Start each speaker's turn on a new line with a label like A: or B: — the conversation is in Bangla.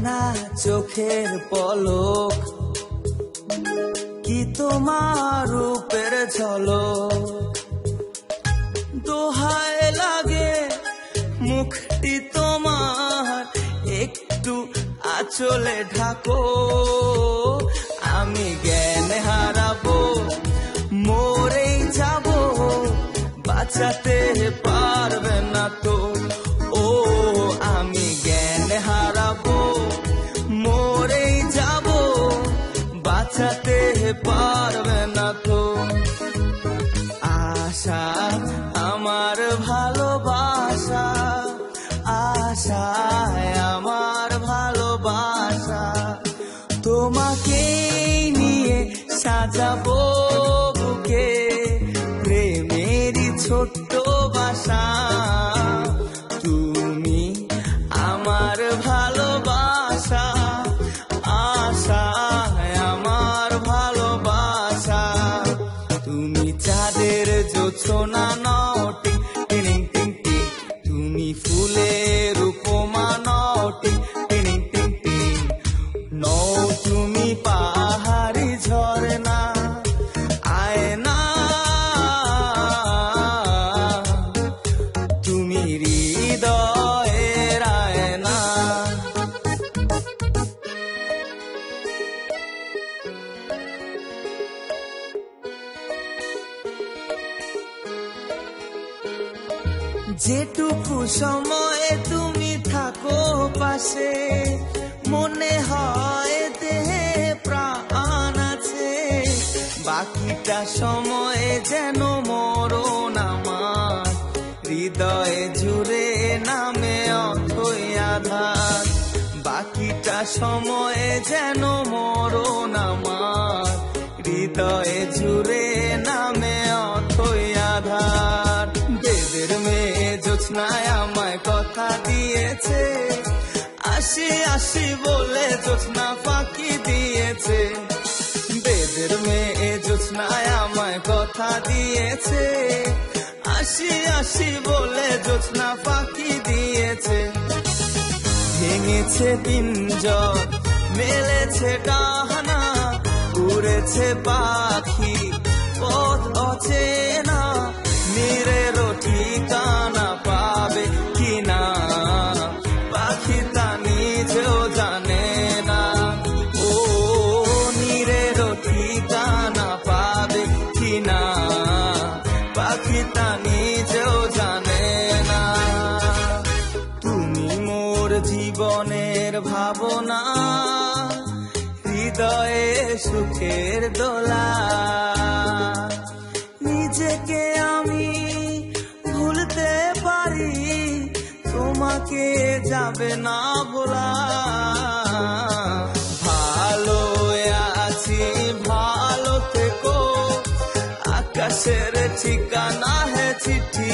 A: না চোখের পলক, কি তোমার রূপের ঝলক। দোহায় লাগে মুখটি তোমার, একটু আঁচলে ঢাকো। আমি জ্ঞান হারাবো, মরেই যাব, বাঁচাতে পারবে না তো। ও আমি জ্ঞান হারাবো, মরেই যাব, বাঁচাতে পারবে না তো। আশা আমার ভালোবাসা, আশায় আমার ভালোবাসা, তোমাকে নিয়ে সাজাবো বুকে প্রেমেরই ছোট্ট বাসা। তুমি আমার ভালোবাসা, আশায় আমার ভালোবাসা। তুমি চাঁদের জোছনা নও টিং টিং টিং টিং, তুমি ফুলের উপমা নও টিং টিং টিং টিং, নও তুমি পাহাড়ি ঝরনা আয়না, তুমি হৃদয়ের আয়না। যেটুকু সময় তুমি থাকো পাশে, মনে হয় দেহে প্রাণ আছে। বাকিটা সময় যেন মরণ আমার, হৃদয়ে জুড়ে নামে অথই আধার। বাকিটা সময় যেন মরণ আমার, হৃদয়ে জুড়ে নামে অথই আধার। বেদের মেয়ে জোছনায় আমায় কথা দিয়েছে, আসি আসি বলে জোছনা ফাঁকি দিয়েছে। বেদের মেয়ে জোছনায় আমায় কথা দিয়েছে, আসি আসি বলে জোছনা ফাঁকি দিয়েছে। ভেঙেছে পিঞ্জর, মেলেছে ডানা, উড়েছে পাখি পথ অচেনা। নীরের ঠিকানা পাবে কিনা, পাখি তা নিজেও জানে না। ও নীরের ঠিকানা পাবে কিনা, পাখি তা নিজেও জানে না। তুমি মোর জীবনের ভাবনা, হৃদয়ে সুখের দোলা। নিজেকে আমি ভুলতে পারি, তোমাকে যাবে না ভোলা। ভালো আছি ভালো থেকো, আকাশের ঠিকানা হে চিঠি